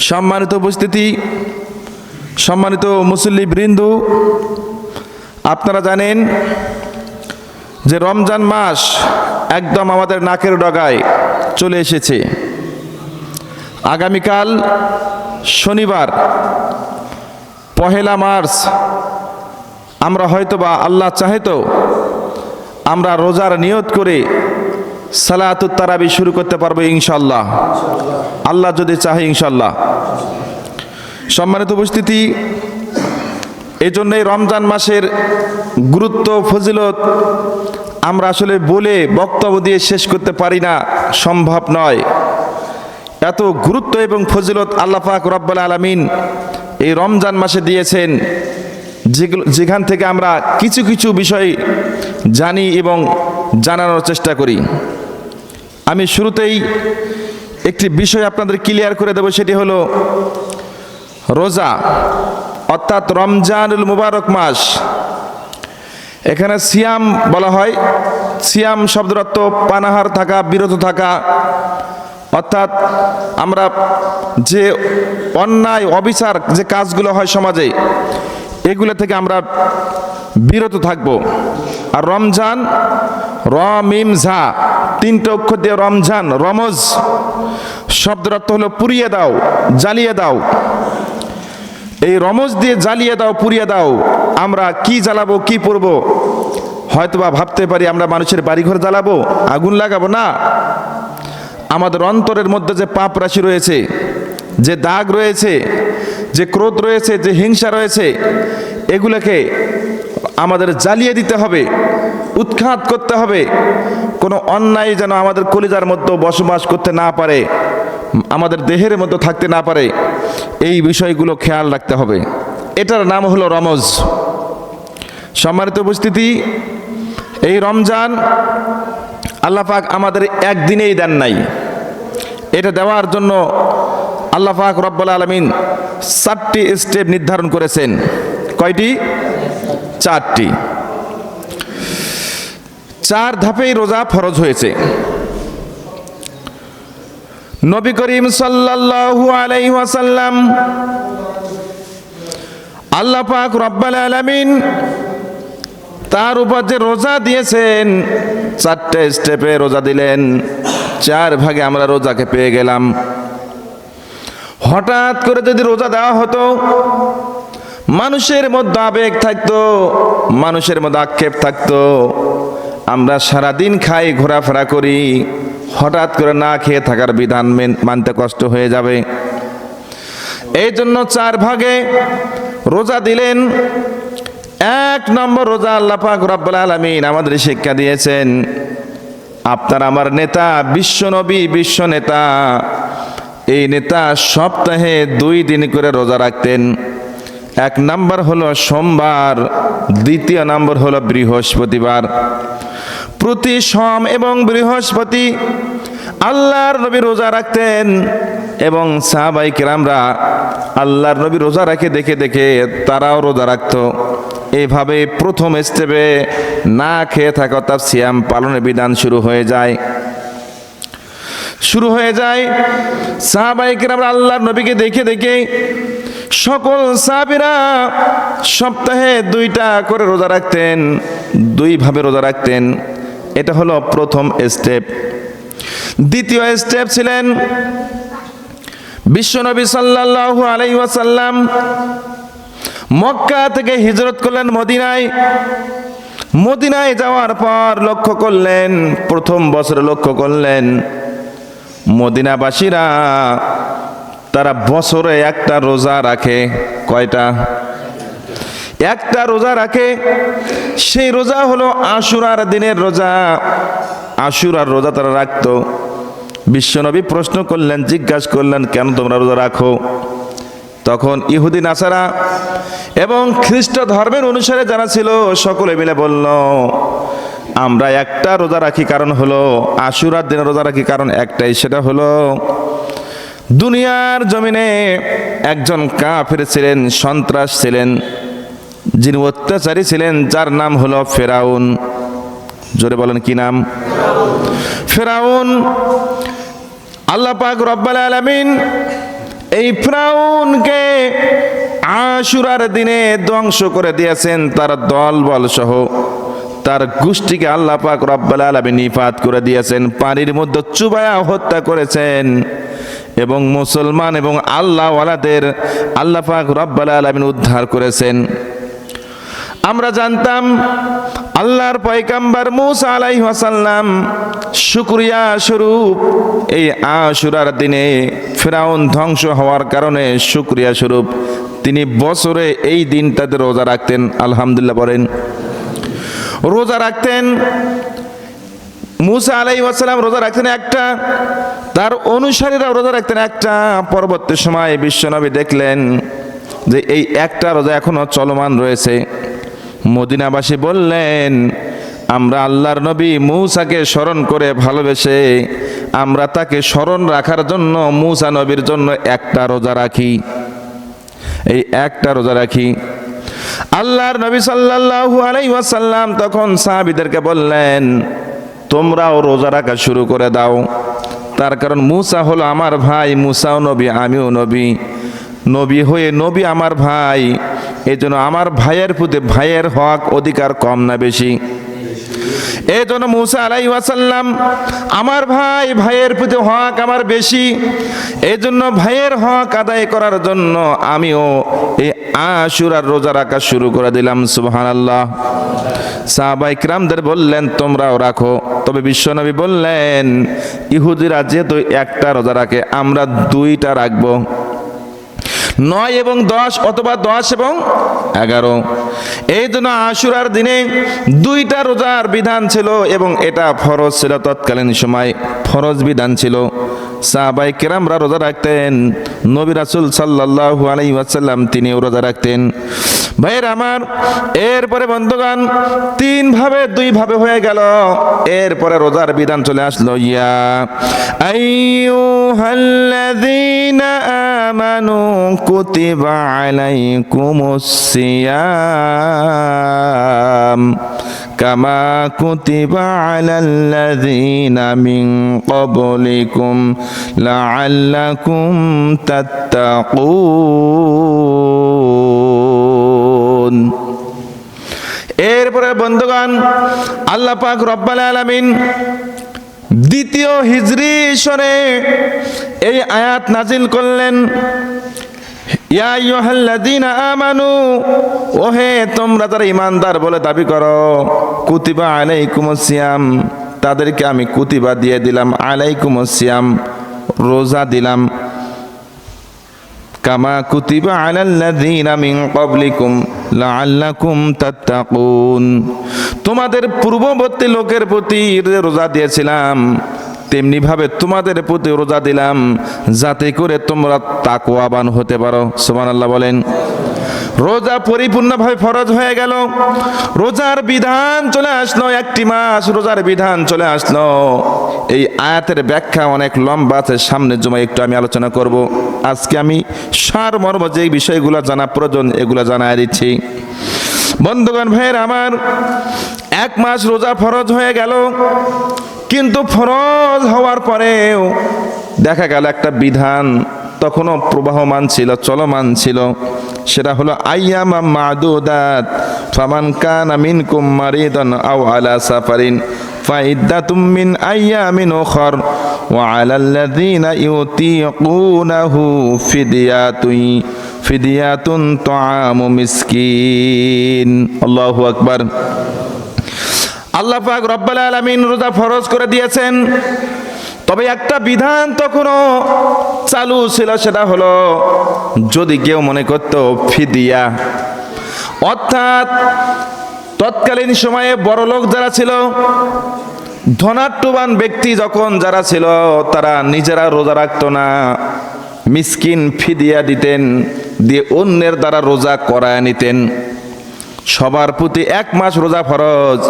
সম্মানিত উপস্থিতি, সম্মানিত মুসল্লি বৃন্দ, আপনারা জানেন যে রমজান মাস একদম আমাদের নাকের ডগায় চলে এসেছে। আগামীকাল শনিবার 1 মার্চ আমরা হয়তোবা আল্লাহ চাহে তো আমরা রোজার নিয়ত করে সালাতুত তারাবি শুরু করতে পারবো ইনশাআল্লাহ, আল্লাহ যদি চাহে ইনশাআল্লাহ। সম্মানিত উপস্থিতি, এই জন্যই রমজান মাসের গুরুত্ব ফজিলত আমরা আসলে বলে বক্তব্য দিয়ে শেষ করতে পারি না, সম্ভব নয়। এত গুরুত্ব এবং ফজিলত আল্লাহ পাক রব্বুল আলামিন এই রমজান মাসে দিয়েছেন, যেখান থেকে আমরা কিছু কিছু বিষয় জানি এবং জানানোর চেষ্টা করি। আমি শুরুতেই একটি বিষয় আপনাদের ক্লিয়ার করে দেব, সেটি হলো রোজা, অর্থাৎ রমজানুল মুবারক মাস। এখানে সিয়াম বলা হয়। সিয়াম শব্দের অর্থ পানাহার থাকা, বিরত থাকা, অর্থাৎ আমরা যে অন্যায় অবিচার যে কাজগুলো হয় সমাজে, এগুলো থেকে আমরা বিরত থাকব। আর রমজান, র মিম ঝা, 3টে অক্ষর দিয়ে রমজান, রমজ শব্দের অর্থ হলো পুড়িয়ে দাও, জ্বালিয়ে দাও। এই রমজ দিয়ে জ্বালিয়ে দাও, পুড়িয়ে দাও। আমরা কি জ্বালাবো, কি পরবো? হয়তোবা ভাবতে পারি আমরা মানুষের বাড়িঘর জ্বালাবো, আগুন লাগাবো। না, আমাদের অন্তরের মধ্যে যে পাপ রাশি রয়েছে, যে দাগ রয়েছে, যে ক্রোধ রয়েছে, যে হিংসা রয়েছে, এগুলোকে আমাদের জ্বালিয়ে দিতে হবে, উৎখাত করতে হবে। কোনো অন্যায় যেন আমাদের কলিজার মধ্যে বসবাস করতে না পারে, আমাদের দেহের মধ্যে থাকতে না পারে, এই বিষয়গুলো খেয়াল রাখতে হবে। এটার নাম হলো রমজ। সম্মানিত উপস্থিতি, এই রমজান আল্লাহ পাক আমাদের একদিনেই দেন নাই। এটা দেওয়ার জন্য আল্লাহ পাক রব্বুল আলামিন 4টি স্টেপ নির্ধারণ করেছেন। কয়টি? 4টি। 4 ধাপেই রোজা ফরজ হয়েছে। নবী করিম সাল্লাল্লাহু আলাইহি ওয়াসাল্লাম, আল্লাহ পাক রব্বুল আলামিন তার উপর যে রোজা দিয়েছেন, 4টে স্টেপে রোজা দিলেন। 4 ভাগে আমরা রোজাকে পেয়ে গেলাম। হঠাৎ করে যদি রোজা দেওয়া হতো, মানুষের মধ্যে আবেগ থাকতো, মানুষের মধ্যে আক্ষেপ থাকতো। আমরা সারাদিন খাই, ঘোরাফেরা করি, হঠাৎ করে না খেয়ে থাকার বিধান মানতে কষ্ট হয়ে যাবে। এই জন্য 4 ভাগে রোজা দিলেন। 1 নম্বর রোজা আল্লাহ পাক রব্বুল আলামিন আমাদের শিক্ষা দিয়েছেন। আপনার আমার নেতা, বিশ্বনবী, বিশ্ব নেতা, এই নেতা সপ্তাহে 2 দিন করে রোজা রাখতেন। 1 নম্বর হলো সোমবার, 2য় নম্বর হলো বৃহস্পতিবার। প্রতি সোম এবং বৃহস্পতি আল্লাহর নবী রোজা রাখতেন এবং সাহাবায়ে কেরামরা আল্লাহর নবী রোজা রাখে দেখে দেখে তারাও রোজা রাখতো। এইভাবে প্রথম স্টেপে না খেয়ে থাকা, অর্থাৎ সিয়াম পালনের বিধান শুরু হয়ে যায়। সাহাবায়ে কেরামরা আল্লাহর নবীকে দেখে দেখে সকল সাহাবীরা সপ্তাহে 2টা করে রোজা রাখতেন, 2 ভাবে রোজা রাখতেন। এটা হলো প্রথম স্টেপ। 2য় স্টেপ ছিলেন বিশ্বনবী সাল্লাল্লাহু আলাইহি ওয়াসাল্লাম মক্কা থেকে হিজরত করলেন মদিনায়। মদিনায় যাওয়ার পর লক্ষ্য করলেন, প্রথম বছরে লক্ষ্য করলেন মদিনাবাসীরা তারা বছরে একটা রোজা রাখে। কয়টা? একটা রোজা রাখে। সেই রোজা হলো আশুরার দিনের রোজা। আশুরার রোজা তারা রাখতো। বিশ্বনবী প্রশ্ন করলেন, জিজ্ঞাসা করলেন, কেন তোমরা রোজা রাখো? তখন ইহুদি নাসারা এবং খ্রিস্ট ধর্মের অনুসারে যারা ছিল সকলে মিলে বলল, আমরা একটা রোজা রাখি, কারণ হলো আশুরার দিনে রোজা রাখি কারণ একটাই, সেটা হলো দুনিয়ার জমিনে একজন কাফির ছিলেন, সন্ত্রাস ছিলেন, যিনি অত্যাচারী ছিলেন, যার নাম হলো ফেরাউন। জোরে বলেন, কি নাম? ফেরাউন। আল্লাহ পাক রব্বুল আলামিন এই ফিরআউনকে আশুরার দিনে ধ্বংস করে দিয়েছেন, তার দলবল সহ তার গোষ্ঠীকে আল্লাহ পাক রব্বুল আলামিন নিপাত করে দিয়েছেন, পানির মধ্যে চুবায়া হত্যা করেছেন। এবং মুসলমান এবং আল্লাহওয়ালাদের আল্লাহ পাক রব্বুল আলামিন উদ্ধার করেছেন। আমরা জানতাম আল্লাহর পয়গম্বর মুসা আলাইহিস সালাম শুকরিয়া স্বরূপ এই আশুরার দিনে ফিরআউন ধ্বংস হওয়ার কারণে শুকরিয়া স্বরূপ তিনি বছরে এই দিনটাতে রোজা রাখতেন। আলহামদুলিল্লাহ বলেন। রোজা রাখতেন মুসা আলাইহিস সালাম, রোজা রাখতেন একটা, তার অনুসারীরা রোজা রাখতেন একটা। পরবর্তী সময় বিশ্বনবী দেখলেন যে এই একটা রোজা এখনো চলমান রয়েছে। মদিনাবাসী বললেন, আমরা আল্লাহর নবী মুসাকে স্মরণ করে ভালোবেসে আমরা তাকে স্মরণ রাখার জন্য মুসা নবীর জন্য একটা রোজা রাখি, এই একটা রোজা রাখি। আল্লাহর নবী সাল্লাল্লাহু আলাইহি ওয়াসাল্লাম তখন সাহাবীদেরকে বললেন, তোমরাও রোজা রাখা শুরু করে দাও। তার কারণ মুসা হলো আমার ভাই, মুসাও নবী, আমিও নবী, নবী হয়ে নবী আমার ভাই, এই জন্য আমার ভাইয়ের প্রতি ভাইয়ের হক অধিকার কম না বেশি? এই জন্য মুসা আলাইহিস সালাম আমার ভাই, ভাইয়ের প্রতি হক আমার বেশি, এই জন্য ভাইয়ের হক আদায় করার জন্য আমিও এই আশুরার রোজা রাখা শুরু করে দিলাম। সুবহানাল্লাহ। সাহাবায়ে কিরামদের বললেন, তোমরাও রাখো। তবে বিশ্বনবী বললেন, ইহুদিরা যেহেতু একটা রোজা রাখে, আমরা দুইটা রাখবো, 9 এবং 10 অথবা 10 এবং 11। এই জন্য আশুরার দিনে দুইটা রোজার বিধান ছিল এবং এটা ফরজ ছিল, তৎকালীন সময় ফরজ বিধান ছিল। সাহাবায়ে কেরামরা রোজা রাখতেন, নবী রাসূল সাল্লাল্লাহু আলাইহি ওয়াসাল্লাম তিনিও রোজা রাখতেন। ভাইয়ের আমার, এরপরে বন্ধুগণ দুই ভাবে হয়ে গেল। এরপরে রোজার বিধান চলে আসলো, ইয়া আইয়ুহাল্লাযীনা আমানু কুতিবা আলাইকুমুস সিয়াম কামা কুতিবা আলাল্লাযীনা মিন ক্বাবলিকুম লাআল্লাকুম তাত্তাকুন। এরপরে বন্ধুগণ আল্লাহ পাক রব্বুল আলামিন দ্বিতীয় হিজরি সনে এই আয়াত নাজিল করলেন, ইয়া আইয়ুহাল্লাযীনা আমানু, ওহে তোমরা যারা ঈমানদার বলে দাবি করো, কুতিবা আলাইকুমুস সিয়াম, তাদেরকে আমি কুতিবা দিয়ে দিলাম, আলাইকুমুস সিয়াম রোজা দিলাম, কামা কুতিবা আলাল্লাযীনা মিন ক্বাবলিকুম লাআল্লাকুম তাত্তাকুন, তোমাদের পূর্ববর্তী লোকের প্রতি রোজা দিয়েছিলাম তেমনি ভাবে তোমাদের প্রতি রোজা দিলাম, যাতে করে তোমরা তাকওয়াবান হতে পারো। সুবহানাল্লাহ বলেন। রোজা পরিপূর্ণভাবে ফরজ হয়ে গেল, রোজার বিধান চলে আসলো, একটি মাস রোজার বিধান চলে আসলো। এই আয়াতের ব্যাখ্যা অনেক লম্বা আছে, সামনের জমায় একটু আমি আলোচনা করব। আজকে আমি সারমর্ম যে বিষয়গুলো জানা প্রয়োজন এগুলো জানায় দিচ্ছি। বন্ধুগণ ভাইয়ের আমার, এক মাস রোজা ফরজ হয়ে গেল, কিন্তু ফরজ হওয়ার পরেও দেখা গেল একটা বিধান তখনও প্রবাহমান ছিল, চলমান ছিল। সেটা হলো আইয়ামা মাদুদাত, ফামান কানা মিনকুম মারিদান আও আলা সাফারিন ফাইদ্দাতুম মিন আইয়ামিন উখর ওয়া আলাল্লাযীনা ইউতীকুনাহু ফিদিয়াতুন তুআমু মিসকিন। আল্লাহু আকবার। আল্লাহ পাক রব্বুল আলামিন রোজা ফরজ করে দিয়েছেন, তবে একটা বিধান তখনও চালু ছিল, সেটা হলো যদি কেউ মনে করত ফিদিয়া, অর্থাৎ তৎকালীন সময়ে বড় লোক যারা ছিল, ধনাঢ্যবান ব্যক্তি যখন যারা ছিল, তারা নিজেরা রোজা রাখতো না, মিসকিন ফিদিয়া দিতেন, দিয়ে অন্যের দ্বারা রোজা করায় নিতেন। সবার প্রতি এক মাস রোজা ফরজ।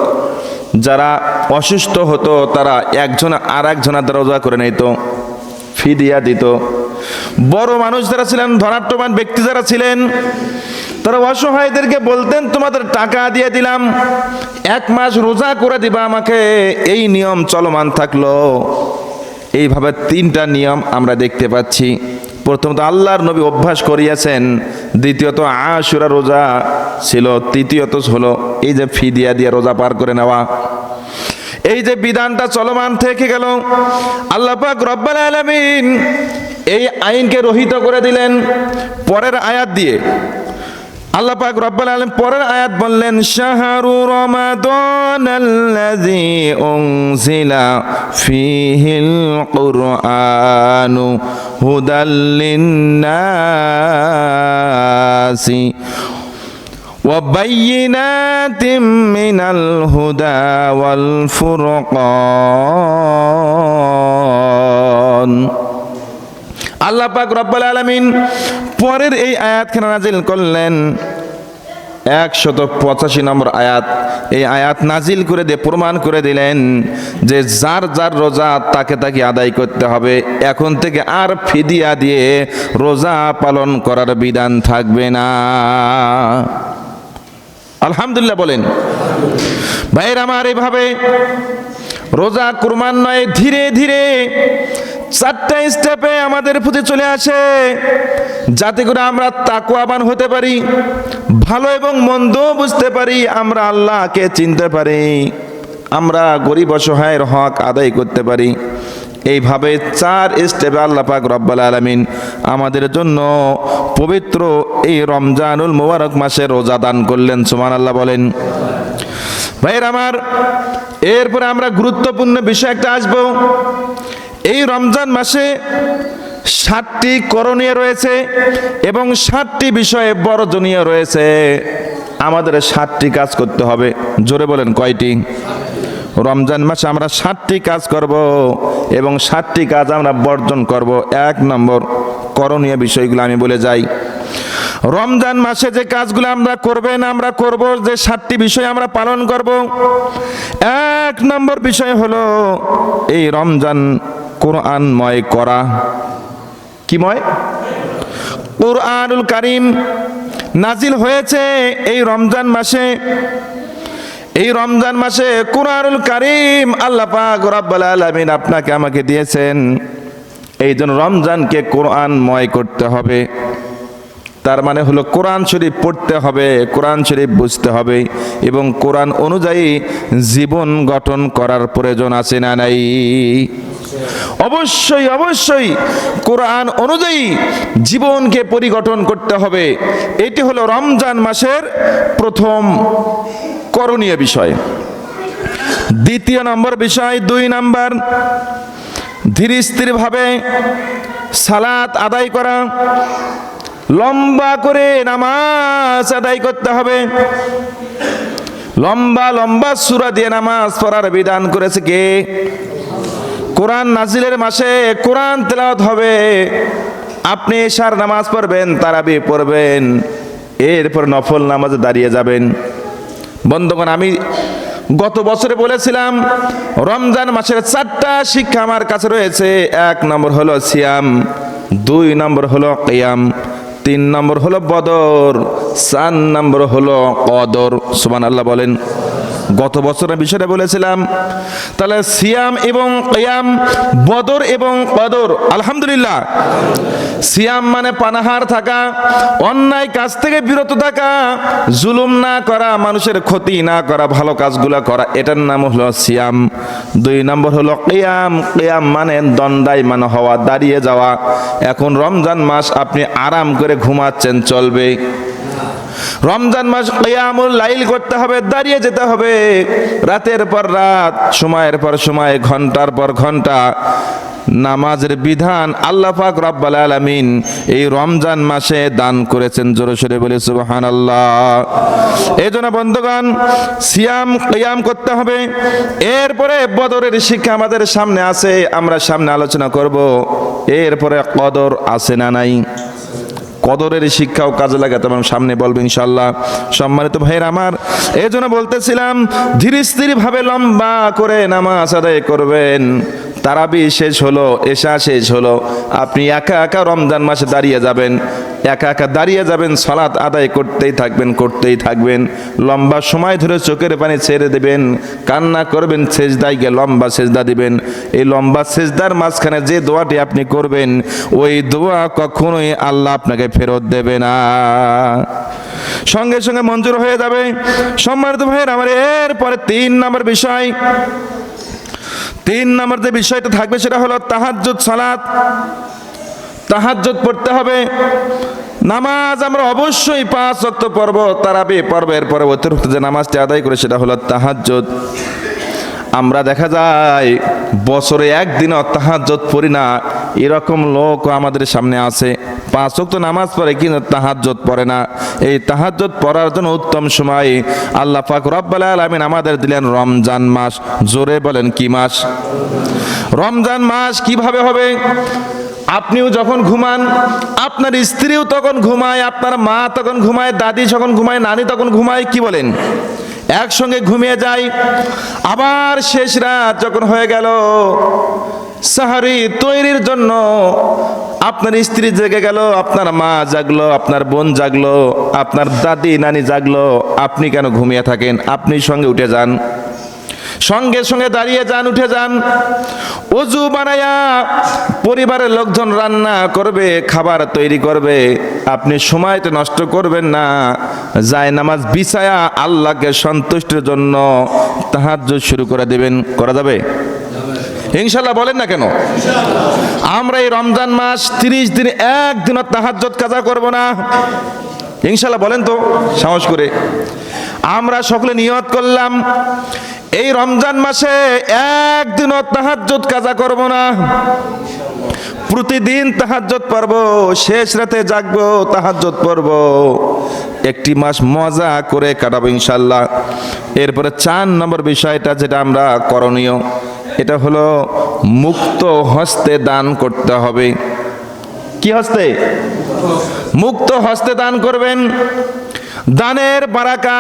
যারা অসুস্থ হতো তারা একজন আর একজনের দ্বারা রোজা করে নিত, ফিদিয়া দিত। বড় মানুষ যারা ছিলেন, ধনাঢ্যবান ব্যক্তি যারা ছিলেন, তারা অসহায়দেরকে বলতেন তোমাদের টাকা দিয়ে দিলাম, এক মাস রোজা করে দিবা আমাকে। এই নিয়ম চলমান থাকলো। এইভাবে তিনটা নিয়ম আমরা দেখতে পাচ্ছি। প্রথমত আল্লাহর নবী অভ্যাস করিয়েছেন, দ্বিতীয়ত আশুরা রোজা ছিল, তৃতীয়ত হলো এই যে ফিদিয়া দিয়ে রোজা পার করে নেওয়া। এই যে বিধানটা চলমান থেকে গেল, আল্লাহ পাক রব্বুল আলামিন এই আইনকে রহিত করে দিলেন পরের আয়াত দিয়ে। আল্লাহ পাক রব্বুল আলামিন পরের আয়াত বললেন, শাহরু রমাদানাল্লাযী উনজিলা ফীহিল কুরআনু হুদাল লিন্নাসি ওয়া বায়্যিনাতিম মিনাল হুদা ওয়াল ফুরকান। আল্লাহ পাক রব্বুল আলামিন পরের এই আয়াতখানা নাজিল করলেন, 185 নম্বর আয়াত। এই আয়াত নাজিল করে দিয়ে প্রমাণ করে দিলেন যে যার যার রোজা তাকে তাকে আদায় করতে হবে। এখন থেকে আর ফিদিয়া দিয়ে রোজা পালন করার বিধান থাকবে না। আলহামদুলিল্লাহ বলেন। ভাইয়ের আমার, এইভাবে রোজা কুরবান নয়, ধীরে ধীরে 4টা স্টেপে আমাদের প্রতি চলে আসে, যাতে করে আমরা তাকওয়াবান হতে পারি, ভালো এবং মন্দ বুঝতে পারি, আমরা আল্লাহকে চিনতে পারি, আমরা গরিব অসহায়ের হক আদায় করতে পারি। এইভাবে 4 স্টেপে আল্লাহ পাক রব্বুল আলামিন আমাদের জন্য পবিত্র এই রমজানুল মুবারক মাসে রোজা দান করলেন। সুবহানাল্লাহ বলেন। ভাইয়ের আমার, এরপরে আমরা গুরুত্বপূর্ণ বিষয় একটা আসবো। এই রমজান মাসে 7টি করণীয় রয়েছে এবং 7টি বিষয়ে বর্জনীয় রয়েছে। আমাদের 7টি কাজ করতে হবে। জোরে বলেন, কয়টি? রমজান মাসে আমরা 7টি কাজ করব এবং 7টি কাজ আমরা বর্জন করব। 1 নম্বর করণীয় বিষয়গুলো আমি বলে যাই। রমজান মাসে যে কাজগুলো আমরা করব, যে 7টি বিষয় আমরা পালন করব। 1 নম্বর বিষয় হলো এই রমজান কোরআনময় করা। কিময়? কোরআনুল কারীম নাজিল হয়েছে এই রমজান মাসে। এই রমজান মাসে কোরআনুল কারীম আল্লাহ পাক রব্বুল আলামিন আপনাকে আমাকে দিয়েছেন। এই জন্য রমজানকে কোরআনময় করতে হবে। তার মানে হলো কোরআন শরীফ পড়তে হবে, কোরআন শরীফ বুঝতে হবে এবং কোরআন অনুযায়ী জীবন গঠন করার প্রয়োজন আছে না নাই? অবশ্যই অবশ্যই কোরআন অনুযায়ী জীবনকে পরিগঠন করতে হবে। এটি হলো রমজান মাসের প্রথম করণীয় বিষয়। দ্বিতীয় নম্বর বিষয়, 2 নম্বর, ধীর স্থিরভাবে সালাত আদায় করা। লম্বা করে নামাজ আদায় করতে হবে। লম্বা লম্বা সূরা দিয়ে নামাজ পড়ার বিধান করেছে কে? কোরআন নাজিলের মাসে কোরআন তেলাওয়াত হবে। আপনি এশার নামাজ পড়বেন, তারাবি পড়বেন, এরপর নফল নামাজে দাঁড়িয়ে যাবেন। বন্ধুগণ, আমি গত বছরে বলেছিলাম রমজান মাসের 4টা শিক্ষা আমার কাছে রয়েছে। 1 নম্বর হলো সিয়াম, 2 নম্বর হলো কিয়াম, 3 নম্বর হলো বদর, 4 নম্বর হলো কদর। সুবহানাল্লাহ বলেন। গত বছরের বিষয়টা বলেছিলাম। তাহলে সিয়াম এবং কিয়াম, বদর এবং কদর। আলহামদুলিল্লাহ। সিয়াম মানে পানাহার থাকা, অন্যায় কাজ থেকে বিরত থাকা, জুলুম না করা, মানুষের ক্ষতি না করা, ভালো কাজগুলো করা, এটার নাম হলো সিয়াম। 2 নম্বর হলো কিয়াম। কিয়াম মানে দণ্ডায়মান হওয়া, দাঁড়িয়ে যাওয়া। এখন রমজান মাস আপনি আরাম করে ঘুমাচ্ছেন, চলবে? রমজান মাস কিয়ামুল লাইল করতে হবে, দাঁড়িয়ে যেতে হবে, রাতের পর রাত, সময়ের পর সময়, ঘন্টার পর ঘন্টা নামাজের বিধান আল্লাহ পাক রব্বুল আলামিন এই রমজান মাসে দান করেছেন। জোরে সোরে বলে সুবহানাল্লাহ। এই জন্য বন্ধুগণ, সিয়াম কিয়াম করতে হবে। এরপরে বদরের শিক্ষা আমাদের সামনে আছে, আমরা সামনে আলোচনা করব। এরপরে কদর আছে না নাই? কদরের শিক্ষাও কাজে লাগাতে হবে, সামনে বলবো ইনশাআল্লাহ। সম্মানিত ভাইয়ের আমার, এই জন্য বলতেছিলাম ধীরে স্থিরভাবে লম্বা করে নামাজ আদায় করবেন। তারাবি শেষ হলো, এশা শেষ হলো, আপনি একা একা রমজান মাসে দাঁড়িয়ে যাবেন। একা একা দাঁড়িয়ে যাবেন, সালাত আদায় করতেই থাকবেন। লম্বা সময় ধরে চোখের পানি ছেড়ে দেবেন, কান্না করবেন, সেজদায় গিয়ে লম্বা সেজদা দিবেন। এই লম্বা সেজদার মাঝখানে যে দোয়াটি আপনি করবেন, ওই দোয়া কখনোই আল্লাহ আপনাকে ফেরত দেবে না, সঙ্গে সঙ্গে মঞ্জুর হয়ে যাবে। সম্মানিত ভাইয়ের আমার, এরপরে 3 নম্বর বিষয়, 3 নম্বর যে বিষয়টা থাকবে সেটা হলো তাহাজ্জুদ সালাত। তাহাজ্জুদ পড়তে হবে। নামাজ আমরা অবশ্যই 5 ওয়াক্ত পড়ব, তারাবি পড়ব, এরপরে অতিরিক্ত যে নামাজটি আদায় করে সেটা হলো তাহাজ্জুদ। আমরা দেখা যায় বছরে একদিনও তাহাজ্জুদ পড়ি না, এরকম লোক আমাদের সামনে আছে। 5 ওয়াক্ত নামাজ পড়ে কিন্তু তাহাজ্জুদ পড়ে না। এই তাহাজ্জুদ পড়ার জন্য উত্তম সময় আল্লাহ পাক রব্বুল আলামিন আমাদের দিলেন রমজান মাস। জোরে বলেন কি মাস? রমজান মাস। কিভাবে হবে? আপনিও যখন ঘুমান, আপনার স্ত্রীও তখন ঘুমায়, আপনার মা তখন ঘুমায়, দাদি যখন ঘুমায়, নানি তখন ঘুমায়, কি বলেন, একসঙ্গে ঘুমিয়ে যায়। আবার শেষ রাত যখন হয়ে গেল, সাহারি তৈরির জন্য আপনার স্ত্রী জেগে গেল, আপনার মা জাগলো, আপনার বোন জাগলো, আপনার দাদি নানি জাগলো, আপনি কেন ঘুমিয়ে থাকেন? আপনি সঙ্গে উঠে যান, সঙ্গে সঙ্গে দাঁড়িয়ে যান, উঠে যান, ওযু বানায়া পরিবারের লোকজন রান্না করবে, খাবার তৈরি করবে, আপনি সময়টা নষ্ট করবেন না। যায় নামাজ বিছায়া আল্লাহকে সন্তুষ্টির জন্য তাহাজ্জুদ শুরু করে দিবেন। করা যাবে ইনশাআল্লাহ? বলেন না কেন? আমরা এই রমজান মাস 30 দিন একদিনও তাহাজ্জুদ কাজা করব না ইনশাআল্লাহ। বলেন তো সাহস করে। আমরা সকলে নিয়ত করলাম এই রমজান মাসে একদিনও তাহাজ্জুদ কাজা করব না, প্রতিদিন তাহাজ্জুদ পড়ব, শেষ রাতে জাগবো, তাহাজ্জুদ পড়ব, একটি মাস মজা করে কাটাবো ইনশাআল্লাহ। এরপরে 4 নম্বর বিষয়টা যেটা আমরা করণীয়, এটা হলো মুক্ত হস্তে দান করতে হবে। কি হস্তে? মুক্ত হস্তে দান করবেন। দানের বারাকা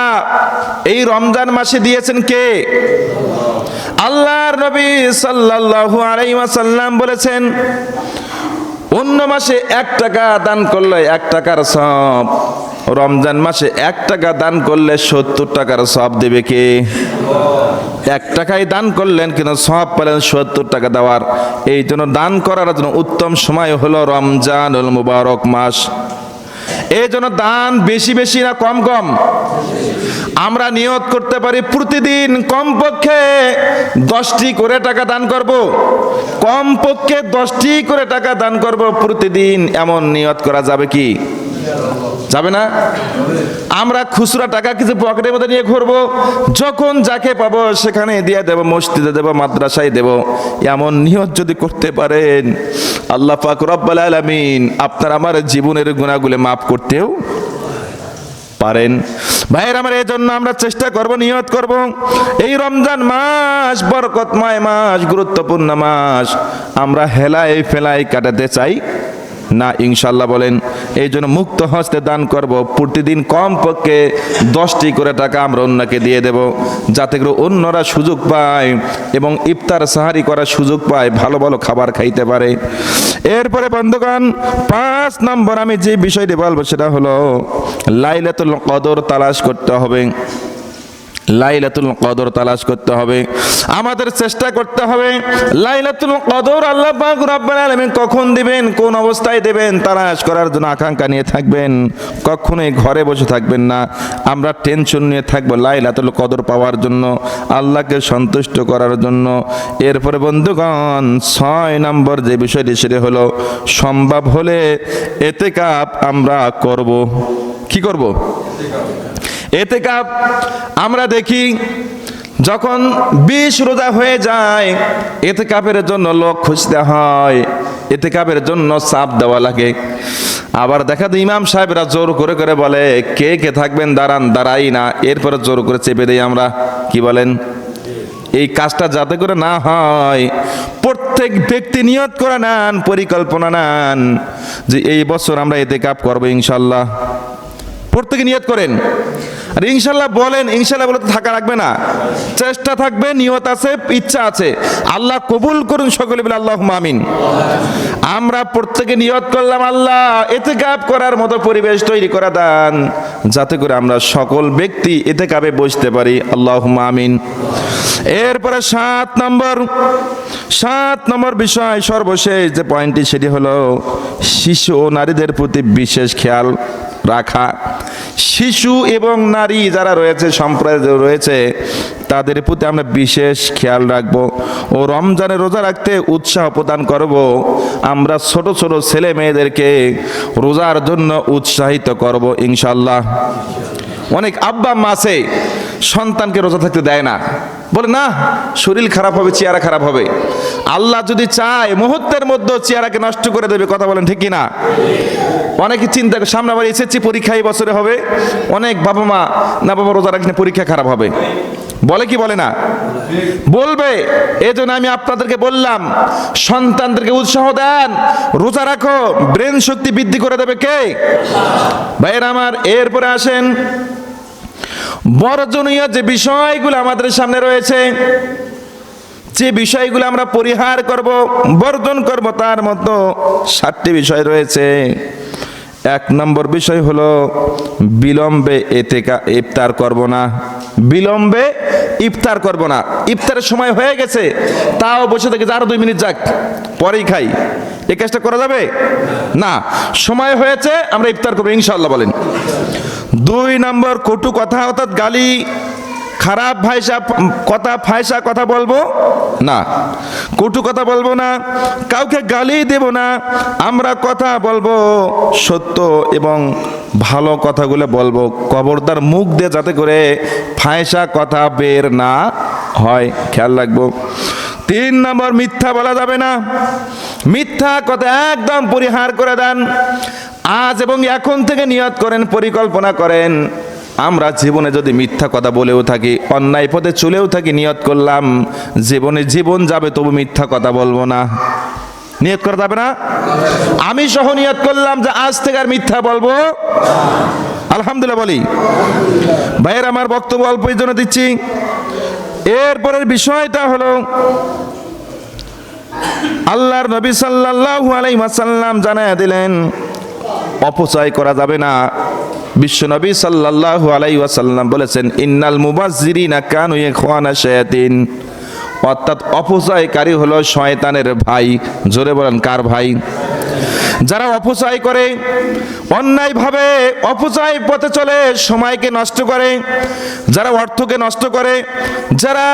এই রমজান মাসে দিয়েছেন কে? আল্লাহর নবী সাল্লাল্লাহু আলাইহি ওয়াসাল্লাম বলেছেন, অন্য মাসে 1 টাকা দান করলে 1 টাকার সওয়াব, রমজান মাসে 1 টাকা দান করলে 70 টাকার সওয়াব দেবে কে? 1 টাকাই দান করলেন কিন্তু সওয়াব পেলেন 70 টাকা দেওয়ার। এই জন্য দান করার জন্য উত্তম সময় হলো রমজানুল মুবারক মাস। এই জন্য দান বেশি বেশি না কম কম? আমরা নিয়ত করতে পারি প্রতিদিন কমপক্ষে 10টি করে টাকা দান করব, কমপক্ষে 10টি করে টাকা দান করব প্রতিদিন, এমন নিয়ত করা যাবে কি? যাবে না? আমরা খুচরা টাকা কিছু পকেটের মধ্যে নিয়ে ঘুরবো, যখন যাকে পাবো সেখানে দিয়ে দেব, মসজিদে দেব, মাদ্রাসায় দেব, এমন নিয়ত যদি করতে পারেন আল্লাহ পাক রব্বুল আলামিন আপনার আমার জীবনের গুনাহগুলো মাফ করতেও পারেন। ভাইয়ের আমার, এই জন্য আমরা চেষ্টা করব, নিয়ত করব, এই রমজান মাস বরকতময় মাস, গুরুত্বপূর্ণ মাস, আমরা হেলায় ফেলায় কাটাতে চাই না ইনশাআল্লাহ। বলেন। এই জন্য মুক্ত হস্তে দান করব, প্রতিদিন কমপক্ষে 10টি করে টাকা আমরা অন্যকে দিয়ে দেব, যাতে করে অন্যরা সুযোগ পায় এবং ইফতার সাহারি করার সুযোগ পায়, ভালো ভালো খাবার খাইতে পারে। এরপরে বন্ধুগণ, 5 নম্বর আমি যে বিষয়টি বলবো সেটা হলো লাইলাতুল কদর তালাশ করতে হবে। লাইলাতুল কদর তালাশ করতে হবে, আমাদের চেষ্টা করতে হবে। লাইলাতুল কদর আল্লাহ পাক রব্বুল আলামিন কখন দিবেন, কোন অবস্থায় দিবেন, তালাশ করার জন্য আকাঙ্ক্ষা নিয়ে থাকবেন। কখনোই ঘরে বসে থাকবেন না, আমরা টেনশন নিয়ে থাকবো লাইলাতুল কদর পাওয়ার জন্য, আল্লাহকে সন্তুষ্ট করার জন্য। এরপরে বন্ধুগণ, 6 নম্বর যে বিষয়টি সেটা হলো সম্ভব হলে ইতিকাফ আমরা করব। কি করব? ইতিকাফ। আমরা দেখি যখন 20 রোজা হয়ে যায়, ইতিকাফের জন্য লোক খুঁজতে হয়, ইতিকাফের জন্য চাপ দেওয়া লাগে। আবার দেখা যায় ইমাম সাহেবরা জোর করে করে বলে কে কে থাকবেন, দাঁড়ান, দাঁড়াই না, এরপরে জোর করে চেপে দেই আমরা। কি বলেন? এই কাজটা যাতে করে না হয়, প্রত্যেক ব্যক্তি নিয়ত করে নেন, পরিকল্পনা নেন যে এই বছর আমরা ইতিকাফ করবো ইনশাআল্লাহ। প্রত্যেকে নিয়ত করেন। আর ইনশাল্লাহ বলেন, ইনশাল্লাহ বলে তো থাকা রাখবে না, চেষ্টা থাকবে, নিয়ত আছে, ইচ্ছা আছে। আল্লাহ কবুল করুন সকলে বলে আল্লাহুম্মা আমিন। আমরা প্রত্যেকে নিয়ত করলাম আল্লাহ ইতিকাফ করার মতো পরিবেশ তৈরি করে দেন, যাতে করে আমরা সকল ব্যক্তি ইতিকাফে বসতে পারি, আল্লাহুম্মা আমিন। এরপরে 7 নম্বর বিষয়, সর্বশেষ যে পয়েন্টটি, সেটি হলো শিশু ও নারীদের প্রতি বিশেষ খেয়াল রাখা। শিশু এবং নারী যারা রয়েছে, সম্প্রদায় রয়েছে, তাদের প্রতি আমরা বিশেষ খেয়াল রাখব ও রমজানের রোজা রাখতে উৎসাহ প্রদান করব। আমরা ছোট ছোট ছেলে মেয়েদেরকে রোজার জন্য উৎসাহিত করব ইনশাল্লাহ। অনেক আব্বা মা আছে সন্তানকে রোজা থাকতে দেয় না, বলে না শরীর খারাপ হবে, চেহারা খারাপ হবে। আল্লাহ যদি চায় মুহূর্তের মধ্যে চেহারাকে নষ্ট করে দেবে, কথা বলেন ঠিক কিনা? অনেকে চিন্তা করে সামনে আবার এসএসসি পরীক্ষা এই বছরে হবে, অনেক বাবা মা না বাবা রোজা রাখলে পরীক্ষা খারাপ হবে, বলে কি বলে না? বলবে। এজন্য আমি আপনাদেরকে বললাম সন্তানদেরকে উৎসাহ দেন, রোজা রাখো, ব্রেন শক্তি বৃদ্ধি করে দেবে কে? ভাইয়েরা আমার, এরপরে আসেন বর্জনীয় যে বিষয়গুলো আমাদের সামনে রয়েছে, যে বিষয়গুলো আমরা পরিহার করব, বর্জন করব, তার মধ্যে 7টি বিষয় রয়েছে। 1 নম্বর বিষয় হলো বিলম্বে ইফতার করব না। বিলম্বে ইফতার করব না। ইফতারের সময় হয়ে গেছে, তাও বসে থেকে আরো 2 মিনিট যাক, পরেই খাই, এই কাজটা করা যাবে না। সময় হয়েছে, আমরা ইফতার করবো ইনশাআল্লাহ বলেন। 2 নম্বর কটু কথা, অর্থাৎ গালি, খারাপ ফায়সা কথা বলবো না, কটু কথা বলবো না, কাউকে গালি দেব না। আমরা কথা বলবো সত্য এবং ভালো কথাগুলো বলবো, খবরদার মুখ দিয়ে যাতে করে ফায়সা কথা বের না হয়, খেয়াল রাখবো। 3 নম্বর মিথ্যা বলা যাবে না। মিথ্যা কথা একদম পরিহার করে দেন। আজ এবং এখন থেকে নিয়ত করেন, পরিকল্পনা করেন, আমরা জীবনে যদি মিথ্যা কথা বলেও থাকি, অন্যায় পথে চলেও থাকি, নিয়ত করলাম জীবন যাবে তবু মিথ্যা কথা বলবো না। নিয়ত করা যাবে না? আমি সহ নিয়ত করলাম যে আজ থেকে আর মিথ্যা বলবো। আলহামদুলিল্লাহ বলি। ভাইয়ের আমার বক্তব্য অল্প জন্য দিচ্ছি। এরপরের বিষয়টা হলো আল্লাহর নবী সাল্লাল্লাহু আলাইহি ওয়াসাল্লাম জানায়া দিলেন অপচয় করা যাবে না। বিশ্বনবী সাল্লাল্লাহু আলাইহি ওয়াসাল্লাম বলেছেন ইন্নাল মুবাজ্জিরিনা কানু ইখওয়ানা শায়াতিন, অর্থাৎ অপচয়কারী হলো শয়তানের ভাই। জোরে বলেন কার ভাই? যারা অপচয় করে, অন্যায়ভাবে অপচয় পথে চলে, সময়কে নষ্ট করে, যারা অর্থকে নষ্ট করে, যারা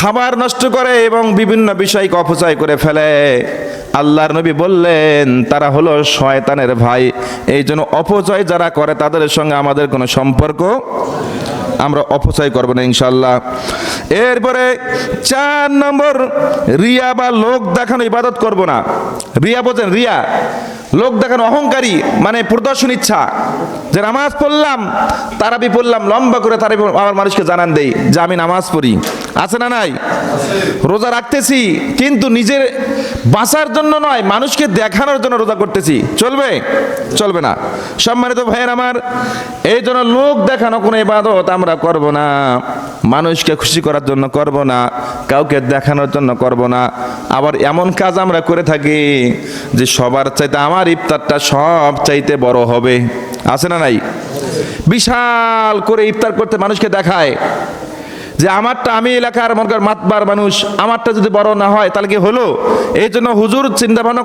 খাবার নষ্ট করে এবং বিভিন্ন বিষয়কে অপচয় করে ফেলে, আল্লাহর নবী বললেন তারা হলো শয়তানের ভাই। এই জন্য অপচয় যারা করে তাদের সঙ্গে আমাদের কোনো সম্পর্ক, আমরা অপচয় করব না ইনশাআল্লাহ। এরপরে 4 নম্বর, রিয়া বা লোক দেখানো ইবাদত করব না। রিয়া বোঝেন? রিয়া লোক দেখানো, অহংকারী, মানে প্রদর্শন ইচ্ছা। যে নামাজ পড়লাম, তারাবি পড়লাম, লম্বা করে তারাবি আমার মানুষকে জানান দেই যে আমি নামাজ পড়ি, আছে না নাই? রোজা রাখতেছি কিন্তু নিজের বাঁচার জন্য নয়, মানুষকে দেখানোর জন্য রোজা করতেছি, চলবে? চলবে না। সম্মানিত ভাইয়ের আমার, এই জন্য লোক দেখানো কোনো ইবাদত আমরা করব না, মানুষকে খুশি করার জন্য করব না, কাউকে দেখানোর জন্য করব না। আবার এমন কাজ আমরা করে থাকি যে সবার চাইতে আমার ইফতারটা সব চাইতে বড় হবে, আছে না নাই? বিশাল করে ইফতার করতে মানুষকে দেখায় যে আমারটা, আমি এলাকার মাতবার মানুষ, আমারটা যদি বড় না হয় তাহলে কি হলো? এই জন্য হুজুর চিন্তা ভাবনা